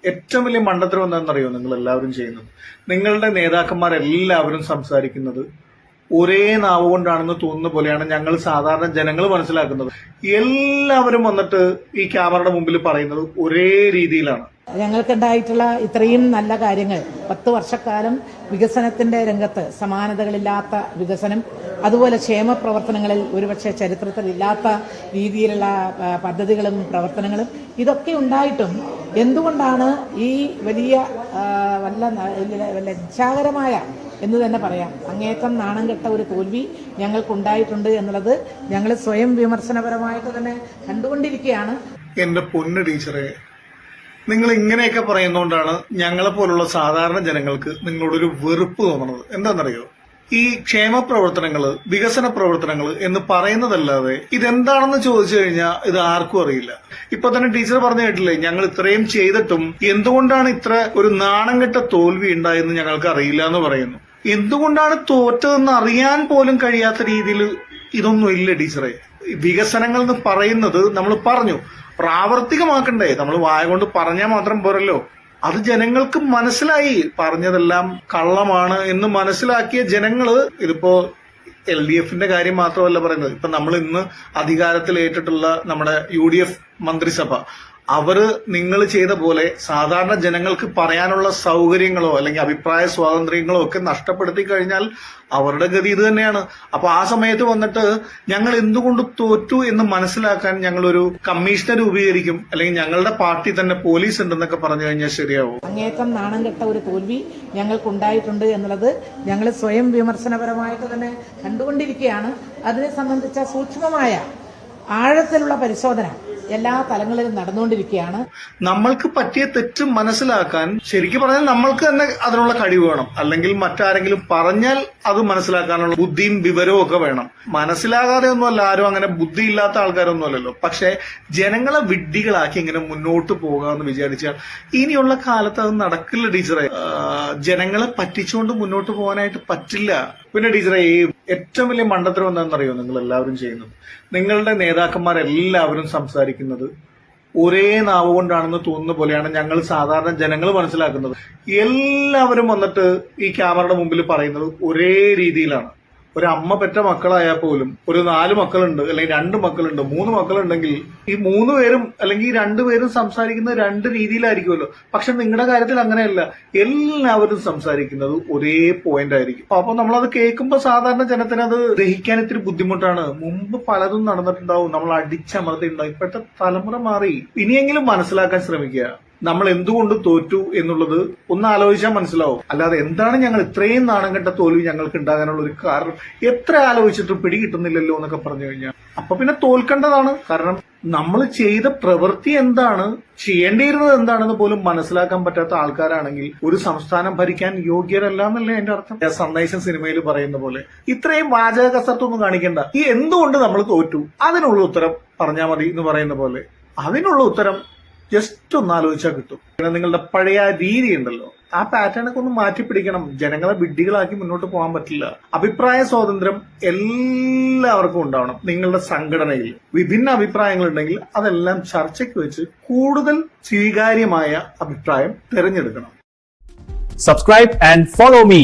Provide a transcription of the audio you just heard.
ഏറ്റവും വലിയ മണ്ടത്തരം എന്താണെന്നറിയോ നിങ്ങൾ എല്ലാവരും ചെയ്യുന്നത്? നിങ്ങളുടെ നേതാക്കന്മാരെല്ലാവരും സംസാരിക്കുന്നത് ഒരേ നാവ് കൊണ്ടാണെന്ന് തോന്നുന്ന പോലെയാണ് ഞങ്ങൾ സാധാരണ ജനങ്ങൾ മനസ്സിലാക്കുന്നത്. എല്ലാവരും വന്നിട്ട് ഈ ക്യാമറയുടെ മുമ്പിൽ പറയുന്നത് ഒരേ രീതിയിലാണ്. ഞങ്ങൾക്കുണ്ടായിട്ടുള്ള ഇത്രയും നല്ല കാര്യങ്ങൾ 10 വർഷക്കാലം വികസനത്തിന്റെ രംഗത്ത് സമാനതകളില്ലാത്ത വികസനം, അതുപോലെ ക്ഷേമ പ്രവർത്തനങ്ങളിൽ ഒരുപക്ഷെ ചരിത്രത്തിലില്ലാത്ത രീതിയിലുള്ള പദ്ധതികളും പ്രവർത്തനങ്ങളും ഇതൊക്കെ ഉണ്ടായിട്ടും എന്തുകൊണ്ടാണ് ഈ വലിയ ലജ്ജാകരമായ എന്ന് തന്നെ പറയാം, അങ്ങേയറ്റം നാണം കെട്ട ഒരു തോൽവി ഞങ്ങൾക്കുണ്ടായിട്ടുണ്ട് എന്നുള്ളത് ഞങ്ങൾ സ്വയം വിമർശനപരമായിട്ട് തന്നെ കണ്ടുകൊണ്ടിരിക്കുകയാണ്. എന്റെ പൊന്നു ടീച്ചറെ, നിങ്ങൾ ഇങ്ങനെയൊക്കെ പറയുന്നതുകൊണ്ടാണ് ഞങ്ങളെ പോലുള്ള സാധാരണ ജനങ്ങൾക്ക് നിങ്ങളോടൊരു വെറുപ്പ് തോന്നുന്നത്. എന്താണെന്നറിയോ? ഈ ക്ഷേമ പ്രവർത്തനങ്ങള്, വികസന പ്രവർത്തനങ്ങൾ എന്ന് പറയുന്നതല്ലാതെ ഇതെന്താണെന്ന് ചോദിച്ചു കഴിഞ്ഞാൽ ഇത് ആർക്കും അറിയില്ല. ഇപ്പൊ തന്നെ ടീച്ചർ പറഞ്ഞു കേട്ടില്ലേ, ഞങ്ങൾ ഇത്രയും ചെയ്തിട്ടും എന്തുകൊണ്ടാണ് ഇത്ര ഒരു നാണം കെട്ട തോൽവി ഉണ്ടായെന്ന് ഞങ്ങൾക്ക് അറിയില്ല എന്ന് പറയുന്നു. എന്തുകൊണ്ടാണ് തോറ്റതെന്ന് അറിയാൻ പോലും കഴിയാത്ത രീതിയിൽ ഇതൊന്നും ഇല്ല ടീച്ചറെ. വികസനങ്ങൾ എന്ന് പറയുന്നത് നമ്മൾ പറഞ്ഞു, പ്രാവർത്തികമാക്കണ്ടേ? നമ്മൾ വായ കൊണ്ട് പറഞ്ഞാൽ മാത്രം പോരല്ലോ. അത് ജനങ്ങൾക്ക് മനസ്സിലായി, പറഞ്ഞതെല്ലാം കള്ളമാണ് എന്ന് മനസ്സിലാക്കിയ ജനങ്ങള്, ഇതിപ്പോ LDFന്റെ കാര്യം മാത്രമല്ല പറയുന്നത്, ഇപ്പൊ നമ്മൾ ഇന്ന് അധികാരത്തിലേറ്റിട്ടുള്ള നമ്മുടെ UDF മന്ത്രിസഭ, അവര് നിങ്ങൾ ചെയ്ത പോലെ സാധാരണ ജനങ്ങൾക്ക് പറയാനുള്ള സൗകര്യങ്ങളോ അല്ലെങ്കിൽ അഭിപ്രായ സ്വാതന്ത്ര്യങ്ങളോ ഒക്കെ നഷ്ടപ്പെടുത്തി കഴിഞ്ഞാൽ അവരുടെ ഗതി ഇത് തന്നെയാണ്. അപ്പൊ ആ സമയത്ത് വന്നിട്ട് ഞങ്ങൾ എന്തുകൊണ്ട് തോറ്റു എന്ന് മനസ്സിലാക്കാൻ ഞങ്ങളൊരു കമ്മീഷനെ രൂപീകരിക്കും, അല്ലെങ്കിൽ ഞങ്ങളുടെ പാർട്ടി തന്നെ പോലീസ് ഉണ്ടെന്നൊക്കെ പറഞ്ഞു കഴിഞ്ഞാൽ ശരിയാവും. അങ്ങേയറ്റം നാണം കെട്ട ഒരു തോൽവി ഞങ്ങൾക്കുണ്ടായിട്ടുണ്ട് എന്നുള്ളത് ഞങ്ങൾ സ്വയം വിമർശനപരമായിട്ട് തന്നെ കണ്ടുകൊണ്ടിരിക്കുകയാണ്. അതിനെ സംബന്ധിച്ച സൂക്ഷ്മമായ ആഴത്തിലുള്ള പരിശോധന എല്ലാ തലങ്ങളിലും നടന്നുകൊണ്ടിരിക്കുകയാണ്. നമ്മൾക്ക് പറ്റിയ തെറ്റ് മനസ്സിലാക്കാൻ ശരിക്കും പറഞ്ഞാൽ നമ്മൾക്ക് തന്നെ അതിനുള്ള കഴിവ് വേണം, അല്ലെങ്കിൽ മറ്റാരെങ്കിലും പറഞ്ഞാൽ അത് മനസ്സിലാക്കാനുള്ള ബുദ്ധിയും വിവരവും ഒക്കെ വേണം. മനസ്സിലാകാതെ ഒന്നുമല്ല, ആരും അങ്ങനെ ബുദ്ധിയില്ലാത്ത ആൾക്കാരൊന്നുമല്ലല്ലോ. പക്ഷെ ജനങ്ങളെ വിഡ്ഢികളാക്കി ഇങ്ങനെ മുന്നോട്ട് പോകാമെന്ന് വിചാരിച്ചാൽ ഇനിയുള്ള കാലത്ത് അത് നടക്കില്ല ടീച്ചറെ. ജനങ്ങളെ പറ്റിച്ചുകൊണ്ട് മുന്നോട്ട് പോകാനായിട്ട് പറ്റില്ല. പിന്നെ ടീച്ചറെ, ഈ ഏറ്റവും വലിയ മണ്ടത്തരം എന്താണെന്നറിയോ നിങ്ങൾ എല്ലാവരും ചെയ്യുന്നത്? നിങ്ങളുടെ നേതാക്കന്മാരെല്ലാവരും സംസാരിക്കുന്നത് ഒരേ നാവ് കൊണ്ടാണെന്ന് തോന്നുന്ന പോലെയാണ് ഞങ്ങൾ സാധാരണ ജനങ്ങൾ മനസ്സിലാക്കുന്നത്. എല്ലാവരും വന്നിട്ട് ഈ ക്യാമറയുടെ മുമ്പിൽ പറയുന്നത് ഒരേ രീതിയിലാണ്. ഒരു അമ്മ പെറ്റ മക്കളായാൽ പോലും ഒരു 4 മക്കളുണ്ട്, അല്ലെങ്കിൽ 2 മക്കളുണ്ട്, 3 മക്കളുണ്ടെങ്കിൽ ഈ 3 പേരും അല്ലെങ്കിൽ 2 പേരും സംസാരിക്കുന്നത് 2 രീതിയിലായിരിക്കുമല്ലോ. പക്ഷെ നിങ്ങളുടെ കാര്യത്തിൽ അങ്ങനെയല്ല, എല്ലാവരും സംസാരിക്കുന്നത് ഒരേ പോയിന്റ് ആയിരിക്കും. അപ്പൊ നമ്മളത് കേൾക്കുമ്പോൾ സാധാരണ ജനത്തിന് അത് ദഹിക്കാൻ ഇത്തിരി ബുദ്ധിമുട്ടാണ്. മുമ്പ് പലതും നടന്നിട്ടുണ്ടാവും, നമ്മൾ അടിച്ചമർത്തിയിട്ടുണ്ടാവും. ഇപ്പോഴത്തെ തലമുറ മാറി. ഇനിയെങ്കിലും മനസ്സിലാക്കാൻ ശ്രമിക്കുക. നമ്മൾ എന്തുകൊണ്ട് തോറ്റു എന്നുള്ളത് ഒന്ന് ആലോചിച്ചാൽ മനസ്സിലാവും. അല്ലാതെ എന്താണ് ഞങ്ങൾ ഇത്രയും നാണം കെട്ട തോൽവി ഞങ്ങൾക്ക് ഉണ്ടാകാനുള്ള ഒരു കാരണം, എത്ര ആലോചിച്ചിട്ടും പിടികിട്ടുന്നില്ലല്ലോ എന്നൊക്കെ പറഞ്ഞു കഴിഞ്ഞാൽ അപ്പൊ പിന്നെ തോൽക്കേണ്ടതാണ്. കാരണം നമ്മൾ ചെയ്ത പ്രവൃത്തി എന്താണ്, ചെയ്യേണ്ടിയിരുന്നത് എന്താണെന്ന് പോലും മനസ്സിലാക്കാൻ പറ്റാത്ത ആൾക്കാരാണെങ്കിൽ ഒരു സംസ്ഥാനം ഭരിക്കാൻ യോഗ്യരല്ല എന്നല്ലേ എന്റെ അർത്ഥം. സന്ദേശം സിനിമയിൽ പറയുന്ന പോലെ ഇത്രയും വാചക കസർത്തൊന്നും കാണിക്കണ്ട. ഈ എന്തുകൊണ്ട് നമ്മൾ തോറ്റു അതിനുള്ള ഉത്തരം പറഞ്ഞാൽ മതി എന്ന് പറയുന്ന പോലെ അതിനുള്ള ഉത്തരം ജസ്റ്റ് ഒന്ന് ആലോചിച്ചാൽ കിട്ടും. പിന്നെ നിങ്ങളുടെ പഴയ രീതി ഉണ്ടല്ലോ, ആ പാറ്റേണൊക്കെ ഒന്ന് മാറ്റിപ്പിടിക്കണം. ജനങ്ങളെ വിഡ്ഢികളാക്കി മുന്നോട്ട് പോകാൻ പറ്റില്ല. അഭിപ്രായ സ്വാതന്ത്ര്യം എല്ലാവർക്കും ഉണ്ടാവണം. നിങ്ങളുടെ സംഘടനയിൽ വിഭിന്ന അഭിപ്രായങ്ങൾ ഉണ്ടെങ്കിൽ അതെല്ലാം ചർച്ചയ്ക്ക് വെച്ച് കൂടുതൽ സ്വീകാര്യമായ അഭിപ്രായം തിരഞ്ഞെടുക്കണം. Subscribe and follow me.